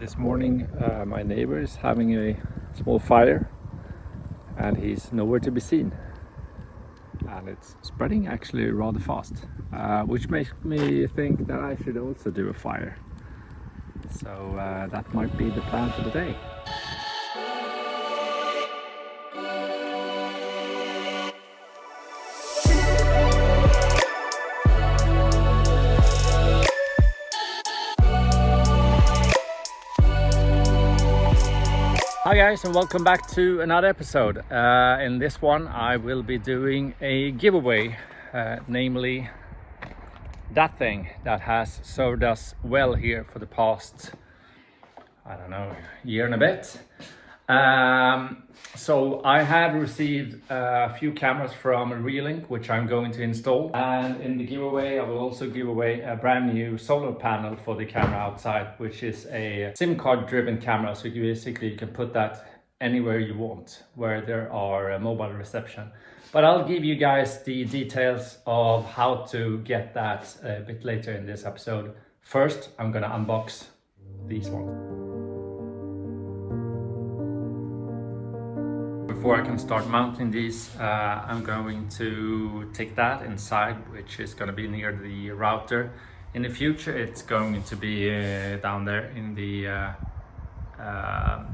This morning my neighbor is having a small fire and he's nowhere to be seen, and it's spreading actually rather fast, which makes me think that I should also do a fire. So that might be the plan for the day. Hi guys, and welcome back to another episode. In this one I will be doing a giveaway, namely that thing that has served us well here for the past, I don't know, year and a bit. So I have received a few cameras from Reolink, which I'm going to install, and in the giveaway I will also give away a brand new solar panel for the camera outside, which is a SIM card driven camera. So you basically can put that anywhere you want where there are mobile reception. But I'll give you guys the details of how to get that a bit later in this episode. First, I'm gonna unbox these ones. Before I can start mounting these, I'm going to take that inside, which is going to be near the router. In the future it's going to be down there in the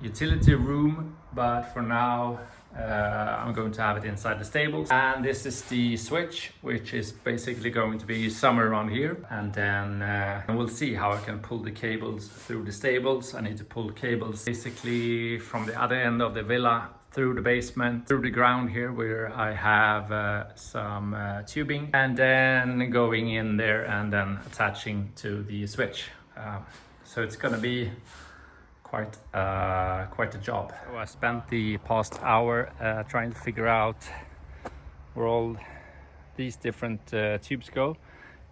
utility room, but for now I'm going to have it inside the stables. And this is the switch, which is basically going to be somewhere around here, and then we'll see how I can pull the cables through the stables. I need to pull cables basically from the other end of the villa through the basement, through the ground here where I have some tubing, and then going in there and then attaching to the switch. So it's gonna be quite a job. So I spent the past hour trying to figure out where all these different tubes go,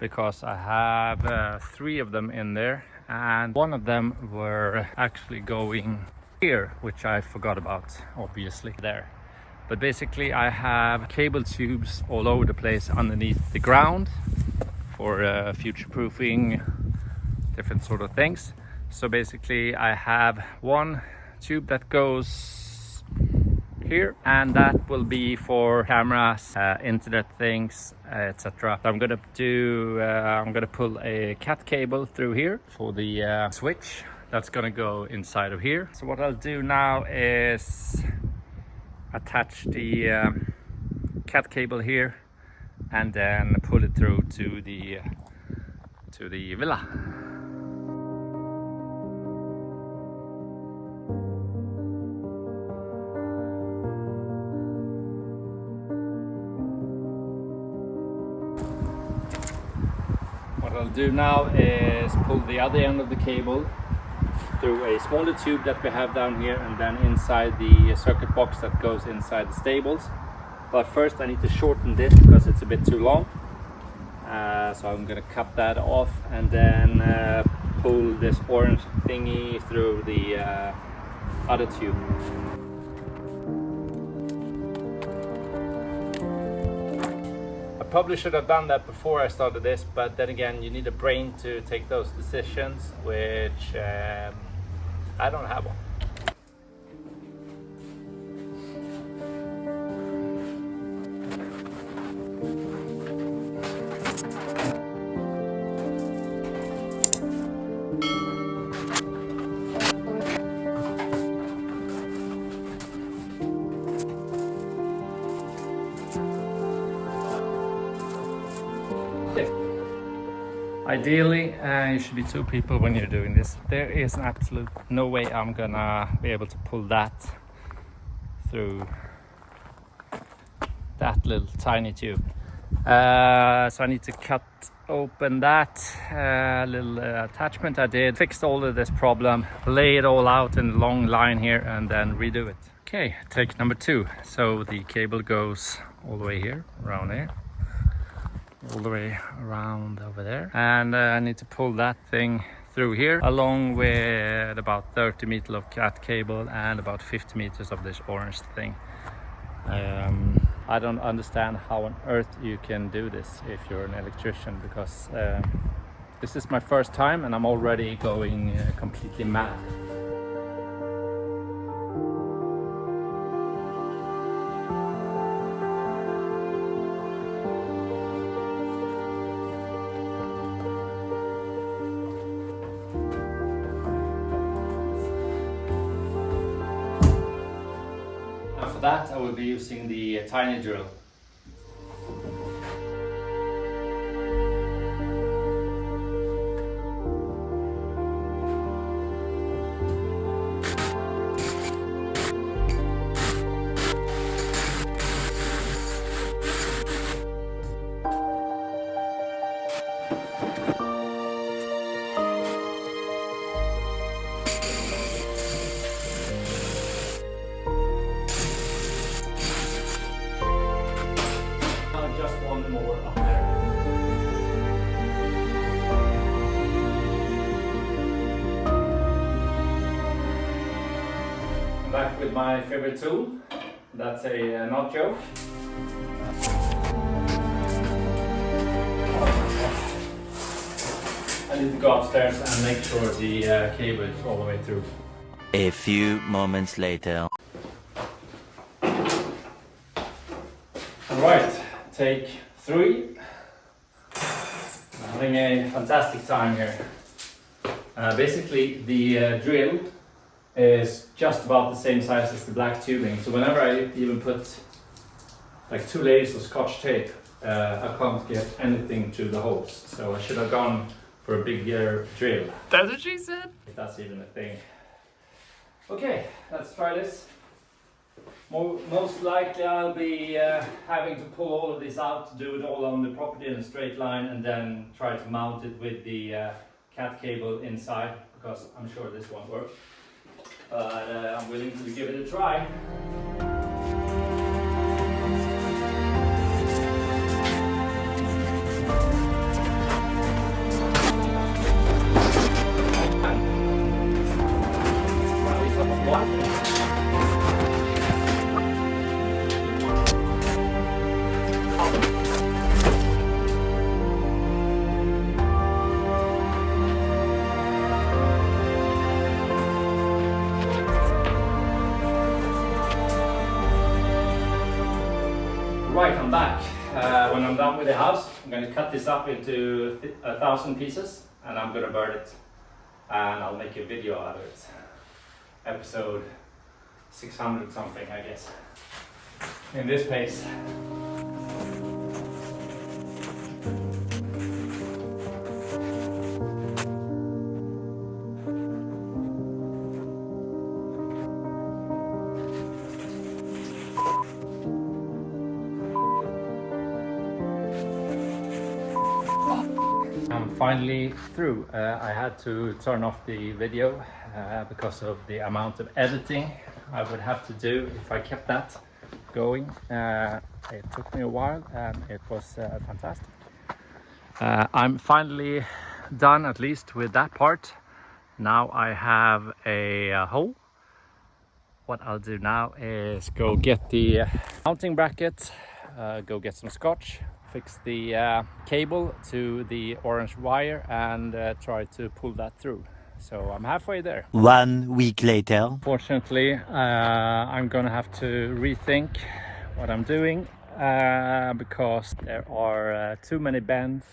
because I have 3 of them in there, and one of them were actually going here, which I forgot about, obviously there. But basically I have cable tubes all over the place underneath the ground for future-proofing, different sort of things. So basically I have one tube that goes here, and that will be for cameras, internet things, etc. So I'm gonna pull a cat cable through here for the switch. That's gonna go inside of here. So what I'll do now is attach the cat cable here and then pull it through to the villa. What I'll do now is pull the other end of the cable through a smaller tube that we have down here, and then inside the circuit box that goes inside the stables. But first I need to shorten this because it's a bit too long. So I'm gonna cut that off and then pull this orange thingy through the other tube. I probably should have done that before I started this, but then again, you need a brain to take those decisions, which I don't have one. Ideally, you should be 2 people when you're doing this. There is an absolute no way I'm gonna be able to pull that through that little tiny tube. So I need to cut open that little attachment I did, fixed all of this problem, lay it all out in a long line here, and then redo it. Okay, take number 2. So the cable goes all the way here, around there, all the way around over there, and I need to pull that thing through here, along with about 30 meters of cat cable and about 50 meters of this orange thing. I don't understand how on earth you can do this if you're an electrician, because This is my first time and I'm already going completely mad. And for that I will be using the tiny drill. Just one more up there. I'm back with my favorite tool. That's a knot joke. I need to go upstairs and make sure the cable is all the way through. A few moments later. Alright, take 3. I'm having a fantastic time here. Basically, the drill is just about the same size as the black tubing. So whenever I even put like 2 layers of scotch tape, I can't get anything to the holes. So I should have gone for a bigger drill. That's what she said. If that's even a thing. Okay, let's try this. Most likely I'll be having to pull all of this out, to do it all on the property in a straight line, and then try to mount it with the cat cable inside, because I'm sure this won't work. But I'm willing to give it a try. Right, I'm back. When I'm done with the house, I'm going to cut this up into 1,000 pieces and I'm going to burn it. And I'll make a video out of it. Episode 600 something, I guess. In this pace. I'm finally through. I had to turn off the video because of the amount of editing I would have to do if I kept that going. It took me a while and it was fantastic. I'm finally done, at least with that part. Now I have a hole. What I'll do now is go get the mounting bracket, go get some scotch, fix the cable to the orange wire and try to pull that through. So I'm halfway there. 1 week later. Fortunately, I'm gonna have to rethink what I'm doing because there are too many bends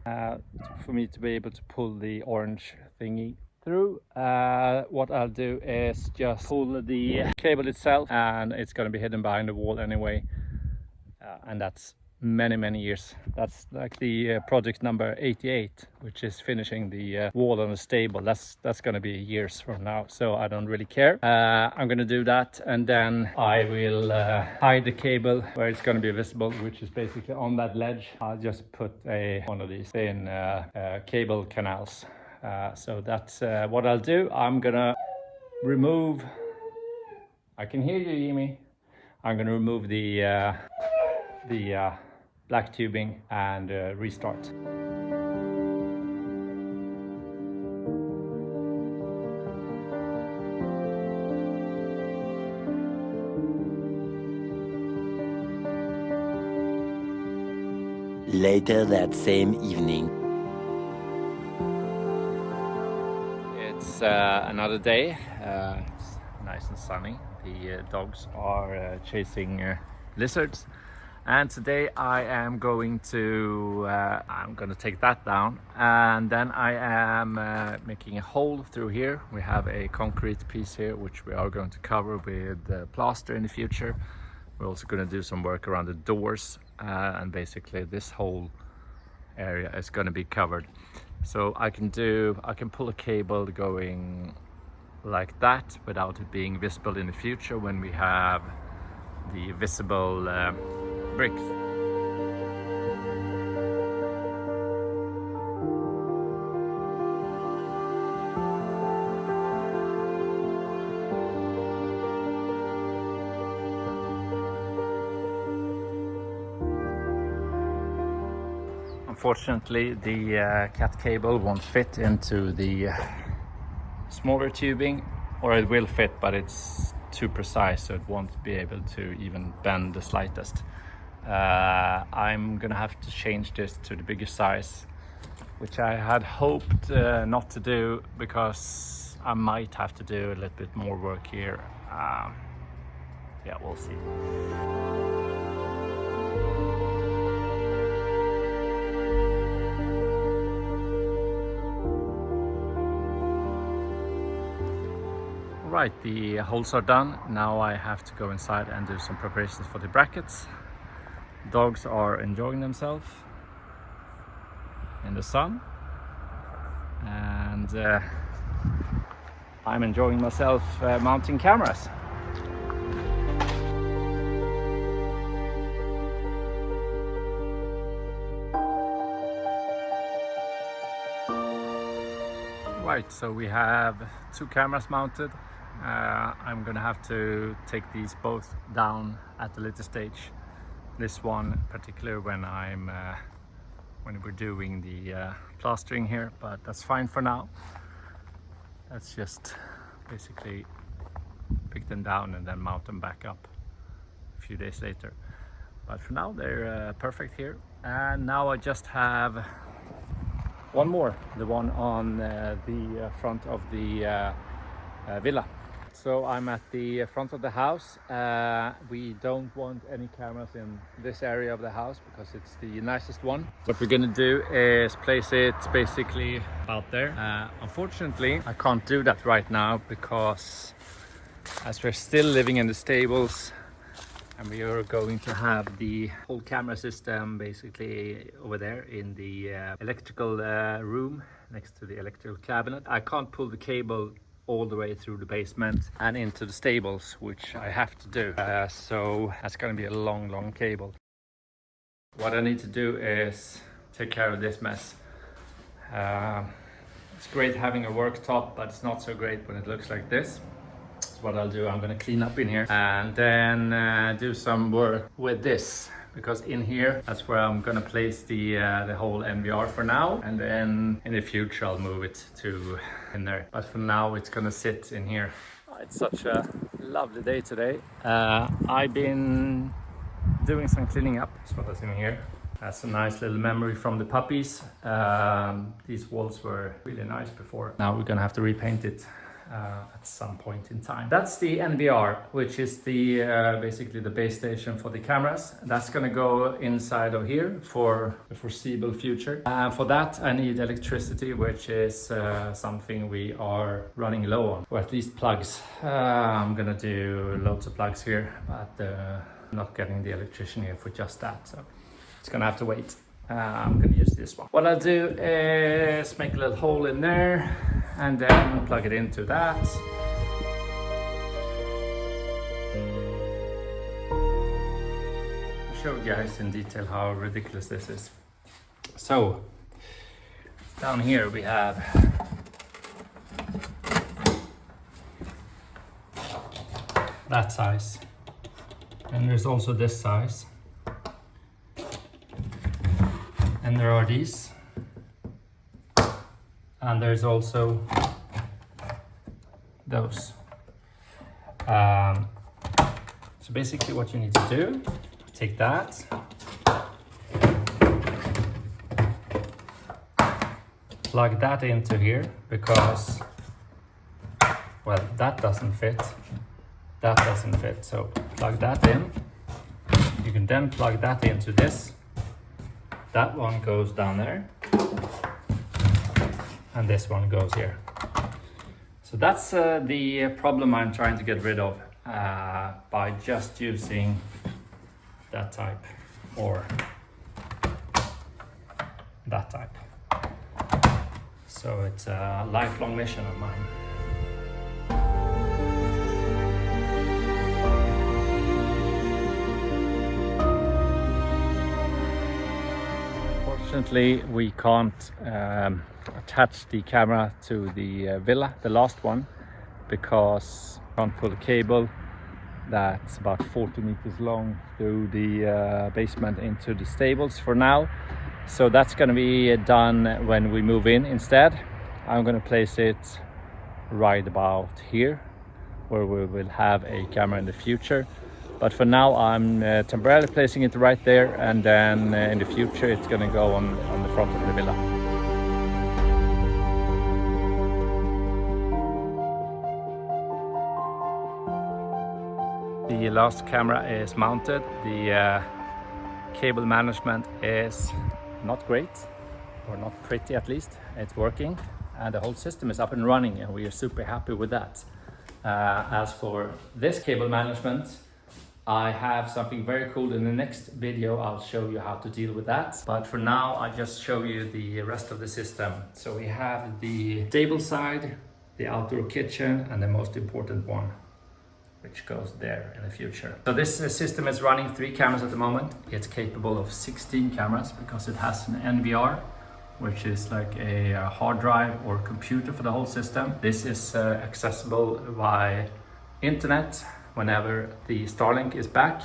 for me to be able to pull the orange thingy through. What I'll do is just pull the cable itself, and it's gonna be hidden behind the wall anyway, and that's many years. That's like the project number 88, which is finishing the wall on the stable. That's gonna be years from now, so I don't really care. I'm gonna do that, and then I will hide the cable where it's gonna be visible, which is basically on that ledge. I'll just put one of these thin cable canals. So that's what I'll do. I'm gonna remove, I can hear you, Jimmy. I'm gonna remove the black tubing and restart. Later that same evening. another day. It's nice and sunny. The dogs are chasing lizards, and today I am going to take that down, and then I am making a hole through here. We have a concrete piece here which we are going to cover with plaster in the future. We're also going to do some work around the doors, and basically this whole area is going to be covered. So I can pull a cable going like that without it being visible in the future when we have the visible bricks. Unfortunately, the cat cable won't fit into the smaller tubing, or it will fit, but it's too precise, so it won't be able to even bend the slightest. I'm gonna have to change this to the bigger size, which I had hoped not to do, because I might have to do a little bit more work here. Yeah, we'll see. Right, the holes are done. Now I have to go inside and do some preparations for the brackets. Dogs are enjoying themselves in the sun, and I'm enjoying myself mounting cameras. Right, so we have 2 cameras mounted. I'm gonna have to take these both down at a later stage. This one particular when we're doing the plastering here, but that's fine for now. Let's just basically pick them down and then mount them back up a few days later. But for now they're perfect here. And now I just have one more, the one on the front of the villa. So I'm at the front of the house. We don't want any cameras in this area of the house because it's the nicest one. What we're gonna do is place it basically about there. Unfortunately, I can't do that right now because as we're still living in the stables, and we are going to have the whole camera system basically over there in the electrical room next to the electrical cabinet. I can't pull the cable all the way through the basement and into the stables, which I have to do. So that's going to be a long cable. What I need to do is take care of this mess. It's great having a worktop, but it's not so great when it looks like this. What I'll do, I'm going to clean up in here and then do some work with this, because in here that's where I'm going to place the whole NVR for now, and then in the future I'll move it to in there, but for now it's going to sit in here. It's such a lovely day today. I've been doing some cleaning up. That's what is in here. That's a nice little memory from the puppies. These walls were really nice before. Now we're going to have to repaint it at some point in time. That's the NVR, which is the basically the base station for the cameras. That's gonna go inside of here for the foreseeable future. For that I need electricity, which is something we are running low on, or at least plugs. I'm gonna do loads of plugs here, but not getting the electrician here for just that, so it's gonna have to wait. I'm gonna use this one. What I'll do is make a little hole in there and then plug it into that. I'll show you guys in detail how ridiculous this is. So down here we have that size, and there's also this size. And there are these, and there's also those. So basically what you need to do, take that, plug that into here, because well, that doesn't fit, that doesn't fit. So plug that in. You can then plug that into this. That one goes down there. And this one goes here. So that's the problem I'm trying to get rid of by just using that type or that type. So it's a lifelong mission of mine. Unfortunately, we can't attach the camera to the villa, the last one, because we can't pull a cable that's about 40 meters long through the basement into the stables for now. So that's going to be done when we move in instead. I'm going to place it right about here, where we will have a camera in the future. But for now, I'm temporarily placing it right there, and then in the future it's going to go on the front of the villa. The last camera is mounted. The cable management is not great, or not pretty at least. It's working, and the whole system is up and running, and we are super happy with that. As for this cable management, I have something very cool. In the next video I'll show you how to deal with that, but for now I just show you the rest of the system. So we have the stable side, the outdoor kitchen, and the most important one, which goes there in the future. So this system is running 3 cameras at the moment. It's capable of 16 cameras because it has an NVR, which is like a hard drive or computer for the whole system. This is accessible by internet whenever the Starlink is back.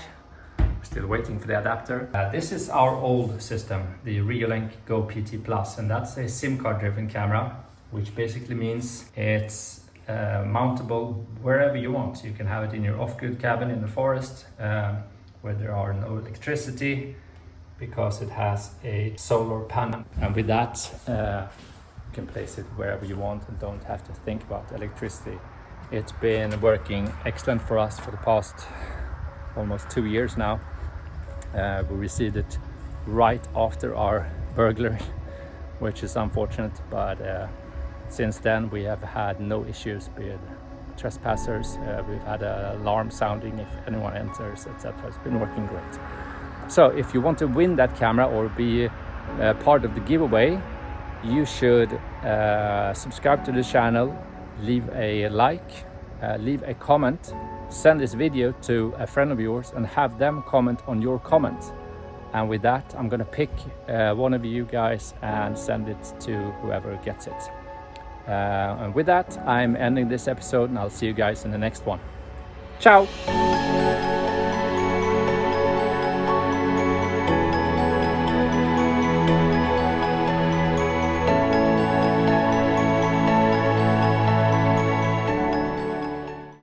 We're still waiting for the adapter. This is our old system, the Reolink Go PT Plus, and that's a SIM card driven camera, which basically means it's mountable wherever you want. You can have it in your off-grid cabin in the forest where there are no electricity, because it has a solar panel, and with that you can place it wherever you want and don't have to think about electricity. It's been working excellent for us for the past almost 2 years now. We received it right after our burglary, which is unfortunate, but since then we have had no issues with trespassers. We've had an alarm sounding if anyone enters, etc. It's been working great. So if you want to win that camera or be part of the giveaway, you should subscribe to the channel, leave a like, leave a comment, send this video to a friend of yours and have them comment on your comment. And with that, I'm gonna pick one of you guys and send it to whoever gets it. And with that, I'm ending this episode, and I'll see you guys in the next one. Ciao!